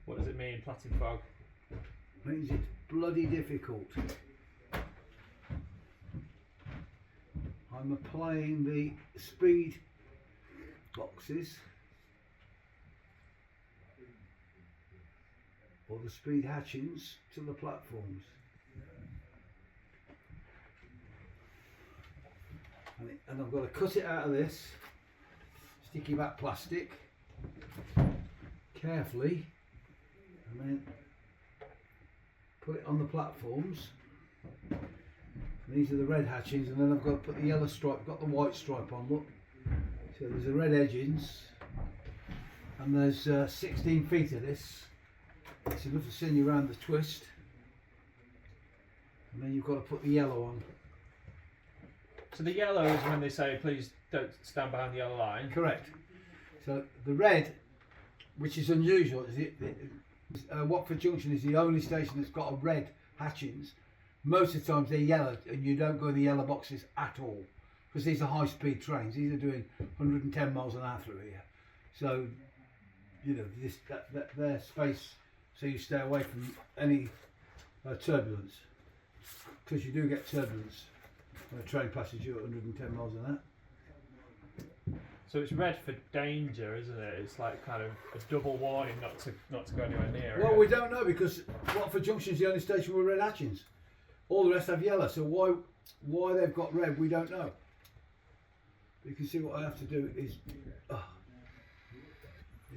What does it mean, plaiting fog? Means it's bloody difficult. I'm applying the speed boxes or the speed hatchings to the platforms. And I've got to cut it out of this sticky back plastic carefully and then put it on the platforms. And these are the red hatchings, and then I've got to put the yellow stripe, got the white stripe on, look. So there's the red edgings, and there's 16 feet of this. It's enough to send you around the twist. And then you've got to put the yellow on. So the yellow is when they say, please don't stand behind the yellow line. Correct. So the red, which is unusual, is Watford Junction is the only station that's got a red hatchings. Most of the times they're yellow, and you don't go in the yellow boxes at all, because these are high-speed trains. These are doing 110 miles an hour through here. So, you know, their space, so you stay away from any turbulence, because you do get turbulence when a train passes you at 110 miles an hour. So it's red for danger, isn't it? It's like kind of a double warning not to go anywhere near it. Well, we don't know, because Watford Junction is the only station with red hatchings. All the rest have yellow, so why they've got red, we don't know. You can see what I have to do is, you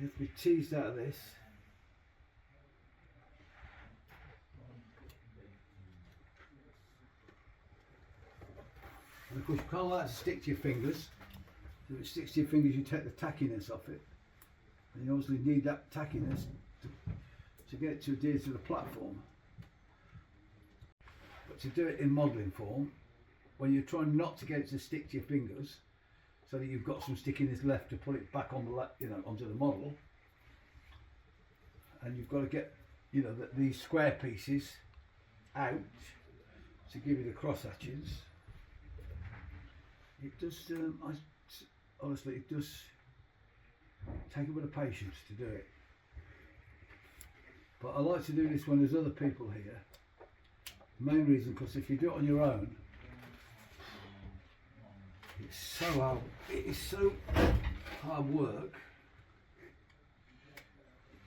have to be teased out of this. And of course you can't allow it to stick to your fingers. So if it sticks to your fingers, you take the tackiness off it. And you obviously need that tackiness to get it to adhere to the platform. But to do it in modelling form, when you're trying not to get it to stick to your fingers, so that you've got some stickiness left to put it back on the onto the model, and you've got to get these square pieces out to give you the cross hatchings. It does. Honestly, it does take a bit of patience to do it. But I like to do this when there's other people here. Main reason, because if you do it on your own, it's so hard work.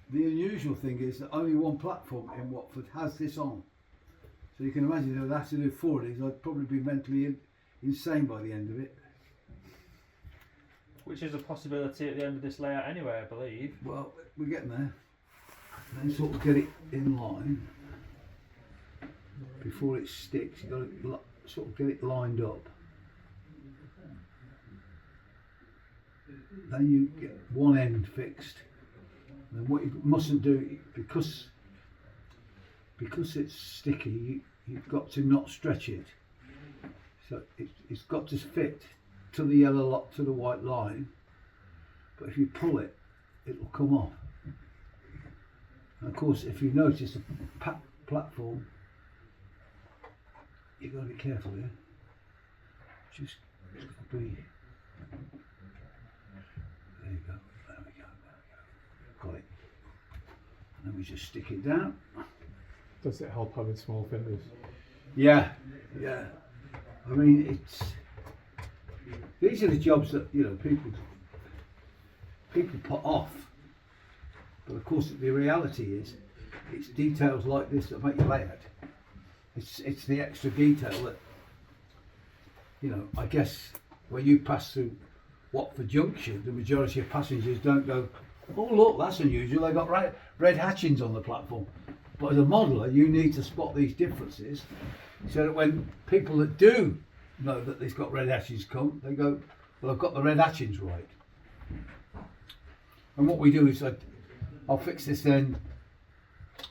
The unusual thing is that only one platform in Watford has this on. So you can imagine if I had to do 4 of these, I'd probably be mentally insane by the end of it. Which is a possibility at the end of this layout anyway, I believe. Well, we're getting there. Then sort of get it in line before it sticks. You've got to sort of get it lined up. Then you get one end fixed. And what you mustn't do, because it's sticky, you've got to not stretch it. So it's got to fit to the yellow to the white line. But if you pull it, it'll come off. And of course, if you notice the platform, you've got to be careful here. Just got to be. There you go. There we go. Got it. And then we just stick it down. Does it help having small fingers? Yeah, yeah. I mean, these are the jobs that people put off. But of course, the reality is, it's details like this that make your layout. It's the extra detail that, I guess when you pass through Watford Junction, the majority of passengers don't go, oh look, that's unusual, they've got red hatchings on the platform. But as a modeller, you need to spot these differences, so that when people that do know that they've got red hatchings come, they go, well, I've got the red hatchings right. And what we do is I'll fix this end,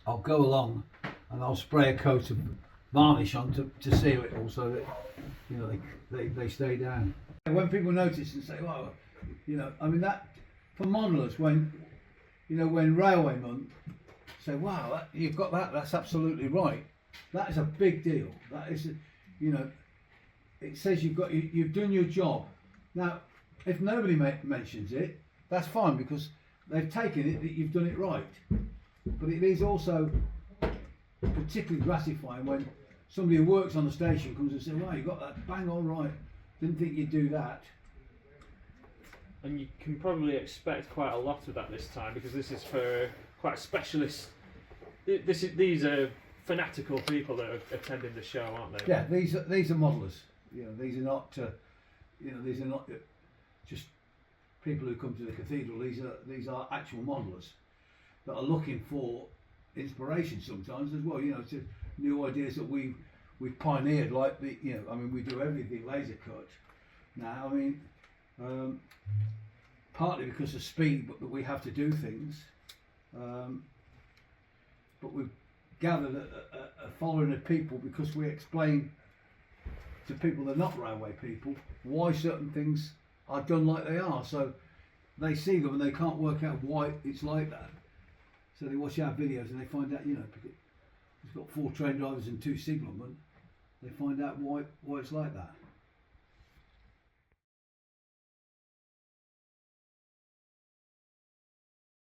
I'll go along and I'll spray a coat of varnish on to seal it all, so that they stay down. And when people notice and say, well, I mean, that for modelers, when railwaymen say, wow, you've got that's absolutely right, that is a big deal. That is, it says you've done your job. Now, if nobody mentions it, that's fine, because they've taken it that you've done it right. But it is also particularly gratifying when somebody who works on the station comes and says, "Wow, you got that bang on right. Didn't think you'd do that." And you can probably expect quite a lot of that this time, because this is for quite specialist. These are fanatical people that are attending the show, aren't they? Yeah, these are modellers. You know, these are not these are not just people who come to the cathedral. These are actual modellers that are looking for inspiration sometimes as well. You know, to new ideas that we've pioneered, like we do everything laser cut now. I mean, partly because of speed, but that we have to do things. But we've gathered a following of people because we explain to people that are not railway people why certain things are done like they are. So they see them and they can't work out why it's like that. So they watch our videos and they find out, because we've got 4 train drivers and 2 signalmen, they find out why it's like that.